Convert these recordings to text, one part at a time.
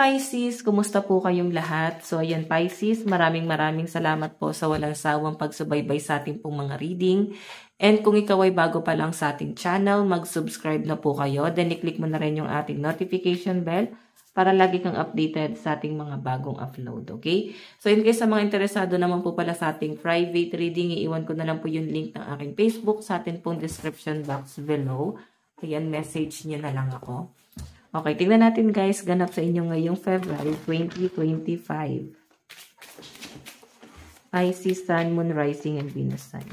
Pisces! Kumusta po kayong lahat? So, ayan Pisces, maraming salamat po sa walang sawang pagsubaybay sa ating pong mga reading. And kung ikaw ay bago pa lang sa ating channel, mag-subscribe na po kayo. Then, i-click mo na rin yung ating notification bell para lagi kang updated sa ating mga bagong upload, okay? So, in case sa mga interesado naman po pala sa ating private reading, iiwan ko na lang po yung link ng aking Facebook sa ating pong description box below. Ayan, message niyo na lang ako. Okay, tingnan natin guys, ganap sa inyo ngayong February 2025. Pisces, Sun, Moon, Rising, and Venus sign.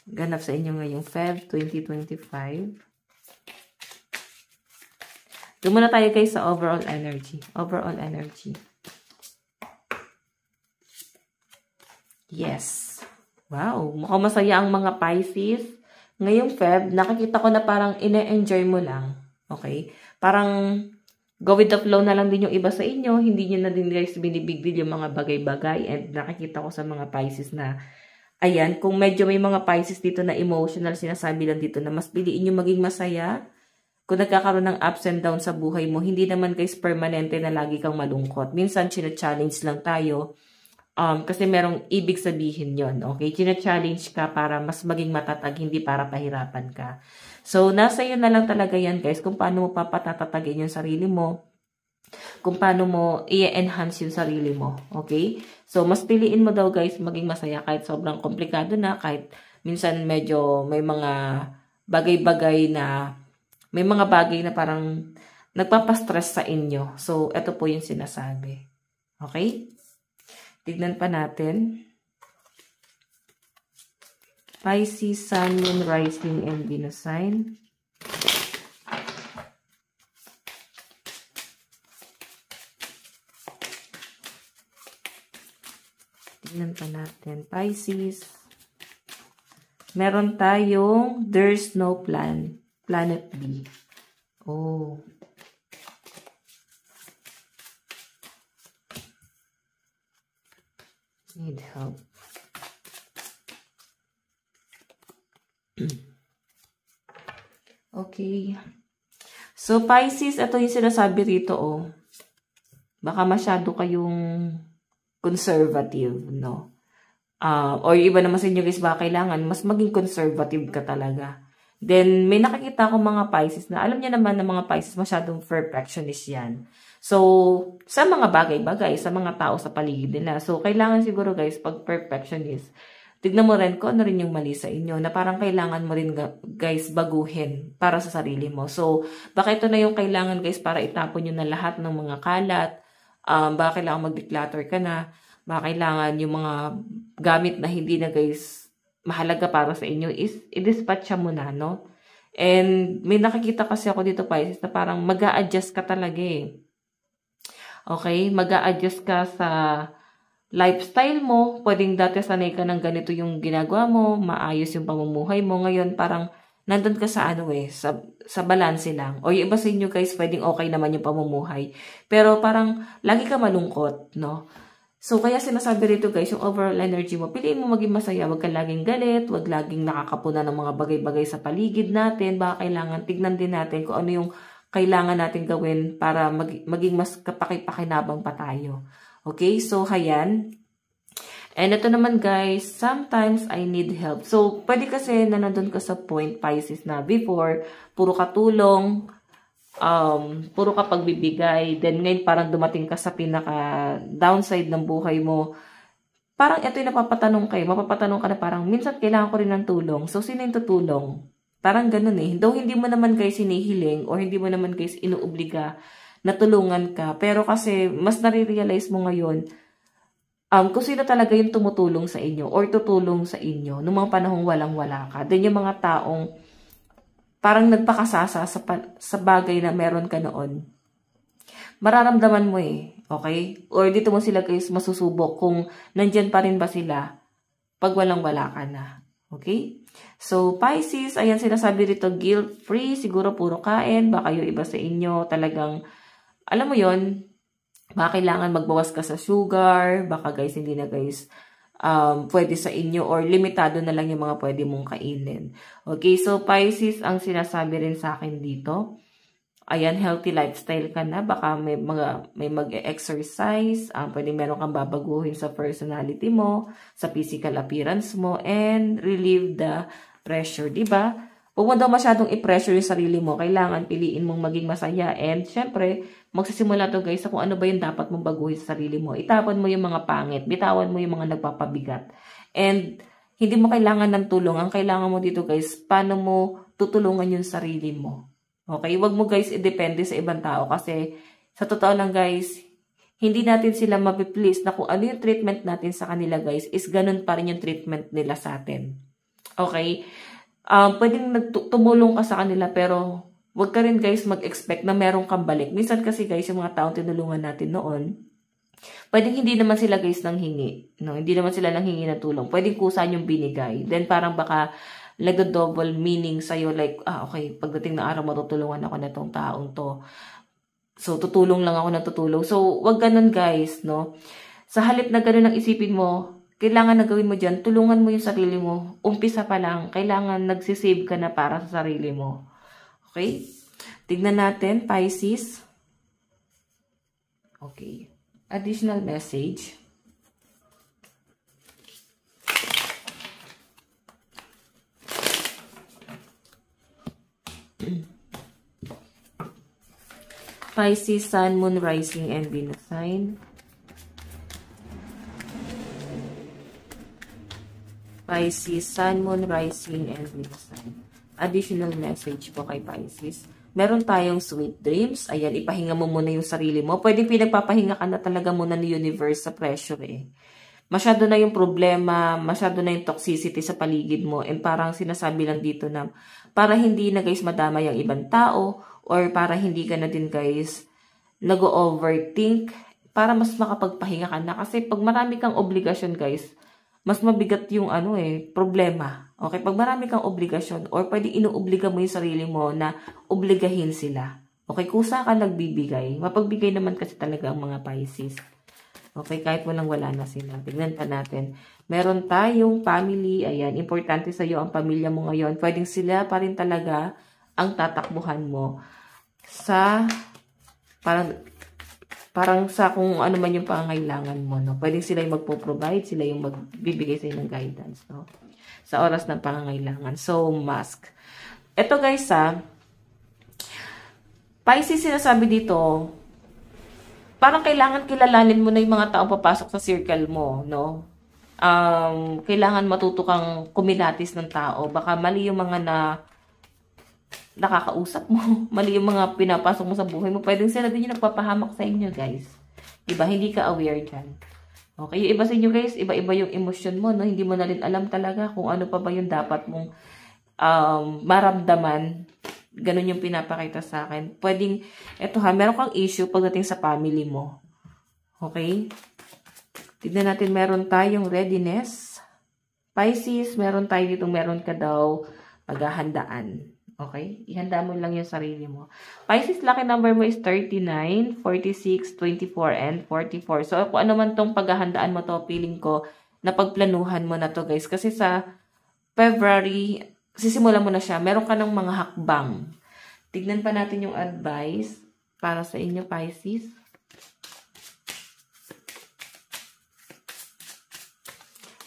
Ganap sa inyo ngayong Feb 2025. Doon muna tayo guys sa overall energy. Overall energy. Yes. Wow, mukhang masaya ang mga Pisces. Ngayong Feb, nakikita ko na parang ine-enjoy mo lang. Okay? Parang go with the flow na lang din yung iba sa inyo. Hindi nyo na din guys binibig deal yung mga bagay-bagay. And nakikita ko sa mga Pisces na, ayan, kung medyo may mga Pisces dito na emotional, sinasabi lang dito na mas piliin nyo maging masaya. Kung nagkakaroon ng ups and downs sa buhay mo, hindi naman guys permanente na lagi kang malungkot. Minsan, challenge lang tayo. Kasi merong ibig sabihin yon, okay? China-challenge ka para mas maging matatag, hindi para pahirapan ka. So, nasa iyo na lang talaga yan, guys, kung paano mo papatatagin yung sarili mo, kung paano mo i-enhance yung sarili mo, okay? So, mas piliin mo daw, guys, maging masaya kahit sobrang komplikado na, kahit minsan medyo may mga bagay-bagay na, may mga bagay na parang nagpapastress sa inyo. So, ito po yung sinasabi. Okay? Tignan pa natin. Pisces, Sun, Moon, Rising, and Venus sign. Tignan pa natin. Pisces. Meron tayong there's no plan. Planet B. Oh. Need help. Okay. So, Pisces, ito yung sinasabi rito, oh. Baka masyado kayong conservative, no? Or iba naman sa inyo guys, baka kailangan mas maging conservative ka talaga. Then, may nakikita akong mga Pisces na, alam niya naman na mga Pisces masyadong perfectionist yan. So, sa mga bagay-bagay, sa mga tao sa paligid nila. So, kailangan siguro guys, pag perfectionist, tignan mo rin kung ano rin yung mali sa inyo, na parang kailangan mo rin guys baguhin para sa sarili mo. So, baka ito na yung kailangan guys para itapon nyo na lahat ng mga kalat, baka kailangan mag-declutter ka na, baka kailangan yung mga gamit na hindi na guys mahalaga para sa inyo is i-dispatch mo na, no? And may nakikita kasi ako dito Pisces na parang mag-a-adjust ka talaga eh. Okay? Mag-a-adjust ka sa lifestyle mo. Pwedeng dati sanay ka ng ganito yung ginagawa mo, maayos yung pamumuhay mo. Ngayon parang nandun ka sa ano eh, sa balanse lang. O yung iba sa inyo guys, pwedeng okay naman yung pamumuhay. Pero parang lagi ka malungkot, no? So, kaya sinasabi rito guys, yung overall energy mo, piliin mo maging masaya. Huwag ka laging galit, huwag laging nakakapuna ng mga bagay-bagay sa paligid natin. Baka kailangan, tignan din natin kung ano yung kailangan natin gawin para maging mas kapakipakinabang pa tayo. Okay? So, hayan. And ito naman guys, sometimes I need help. So, pwede kasi na nandun ka sa point, Pisces, na before, puro katulong, puro ka pagbibigay, then ngayon parang dumating ka sa pinaka downside ng buhay mo, parang ito yung mapapatanong ka na parang minsan kailangan ko rin ng tulong, so sino yung tutulong? Parang ganun eh, though hindi mo naman guys hinihiling or hindi mo naman guys inuobliga na tulungan ka, pero kasi mas nare-realize mo ngayon kung sino talaga yung tumutulong sa inyo or tutulong sa inyo nung mga panahong walang-wala ka. Then yung mga taong parang nagpakasasa sa bagay na meron ka noon, mararamdaman mo eh, okay? Or dito mo sila guys masusubok kung nandyan pa rin ba sila pag walang-wala ka na, okay? So, Pisces, ayan sinasabi rito, guilt-free, siguro puro kain, baka yung iba sa inyo talagang, alam mo yon, baka kailangan magbawas ka sa sugar, baka guys hindi na guys pwede sa inyo or limitado na lang yung mga pwede mong kainin. Okay, so Pisces, ang sinasabi rin sa akin dito, ayan, healthy lifestyle ka na. Baka may mag-exercise. Pwede meron kang babaguhin sa personality mo, sa physical appearance mo, and relieve the pressure, diba? Huwag mo daw masyadong i-pressure yung sarili mo. Kailangan piliin mong maging masaya. And syempre, magsisimula to guys sa kung ano ba yung dapat mong baguhin sa sarili mo. Itapon mo yung mga pangit. Bitawan mo yung mga nagpapabigat. And hindi mo kailangan ng tulong. Ang kailangan mo dito guys, paano mo tutulungan yung sarili mo. Okay, wag mo guys i-depende sa ibang tao kasi sa totoo lang guys, hindi natin sila mapiplease na kung ano yung treatment natin sa kanila guys is ganun pa rin yung treatment nila sa atin. Okay? Pwedeng tumulong ka sa kanila pero wag ka rin guys mag-expect na meron kang balik. Minsan kasi guys yung mga taong tinulungan natin noon, pwedeng hindi naman sila guys nang hingi. No? Hindi naman sila nang hingi na tulong. Pwedeng kusa yung binigay. Then parang baka nagdo-double meaning sa'yo like, okay, pagdating na araw matutulungan ako na itong taong to. So, tutulong lang ako na tutulong. So, wag ganun guys, no? Sa halip na ganun ang isipin mo, kailangan na gawin mo dyan, tulungan mo yung sarili mo. Umpisa pa lang, kailangan nagsisave ka na para sa sarili mo. Okay? Tignan natin, Pisces. Okay. Additional message. Pisces, Sun, Moon, Rising, and Venus sign. Pisces, Sun, Moon, Rising, and Venus sign. Additional message po kay Pisces. Meron tayong sweet dreams. Ayan, ipahinga mo muna yung sarili mo. Pwedeng pinagpapahinga ka na talaga muna ni universe sa pressure eh. Masyado na yung problema, masyado na yung toxicity sa paligid mo. And parang sinasabi lang dito na para hindi na guys madama yung ibang tao or para hindi ka na din guys nag-overthink para mas makapagpahinga ka na. Kasi pag marami kang obligasyon guys, mas mabigat yung problema. Okay, pag marami kang obligasyon or pwede inuobliga mo yung sarili mo na obligahin sila. Okay, kusa ka nagbibigay. Mapagbigay naman kasi talaga ang mga Pisces. Okay, kahit walang-wala na sila. Tignan pa natin. Meron tayong family. Ayan, importante sa'yo ang pamilya mo ngayon. Pwedeng sila pa rin talaga ang tatakbuhan mo sa parang sa kung ano man yung pangangailangan mo, no? Pwedeng sila yung magpo-provide, sila yung magbibigay sa'yo ng guidance, no? Sa oras ng pangangailangan. So, mask. Ito guys, Pisces, sinasabi dito, parang kailangan kilalanin mo na yung mga taong papasok sa circle mo, no? Kailangan matuto kang kumilatis ng tao. Baka mali yung mga nakakausap mo. Mali yung mga pinapasok mo sa buhay mo. Pwedeng sila din yung nagpapahamak sa inyo, guys. Diba? Hindi ka aware dyan. Okay? Yung iba sa inyo, guys, iba-iba yung emosyon mo, no? Hindi mo na rin alam talaga kung ano pa ba yung dapat mong maramdaman. Ganun yung pinapakita sa akin. Pwedeng, meron kang issue pagdating sa family mo. Okay? Tignan natin, meron tayong readiness. Pisces, meron ka daw paghahandaan. Okay? Ihanda mo lang yung sarili mo. Pisces, lucky number mo is 39, 46, 24, and 44. So, kung ano man tong paghahandaan mo to, feeling ko, na pagplanuhan mo na to, guys. Kasi sa February, sisimulan mo na siya. Meron ka ng mga hakbang. Tignan pa natin yung advice para sa inyo, Pisces.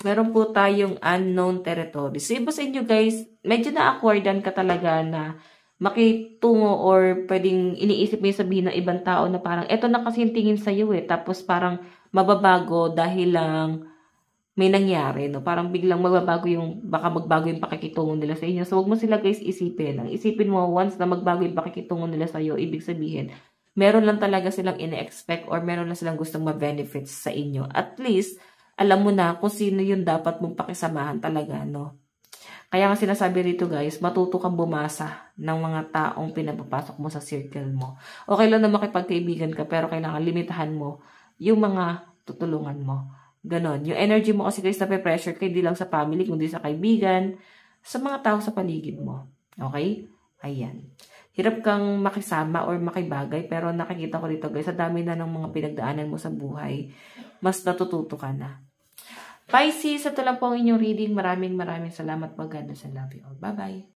Meron po tayong unknown territory. So, iba sa inyo guys, medyo na-acquiredan ka talaga na makitungo or pwedeng iniisip mo yung sabihin ng ibang tao na parang, eto na kasi yung tingin sa'yo eh. Tapos parang mababago dahil lang may nangyari, no? Parang biglang baka magbago yung pakikitungo nila sa inyo. So, wag mo sila guys isipin. Ang isipin mo, once na magbago yung pakikitungo nila sa'yo, ibig sabihin, meron lang talaga silang ine-expect or meron lang silang gustong ma-benefits sa inyo. At least, alam mo na kung sino yung dapat mong pakisamahan talaga, no? Kaya nga sinasabi rito guys, matuto kang bumasa ng mga taong pinapapasok mo sa circle mo. Okay lang na makipagkaibigan ka, pero kailangan limitahan mo yung mga tutulungan mo. Ganon. Yung energy mo kasi guys, nape-pressure ka, hindi lang sa family, kundi sa kaibigan, sa mga tao sa paligid mo. Okay? Ayan. Hirap kang makisama or makibagay, pero nakikita ko dito guys, sa dami na ng mga pinagdaanan mo sa buhay, mas natututo ka na. Pisces, ito lang po ang inyong reading. Maraming salamat po. God bless and love you all. Bye-bye.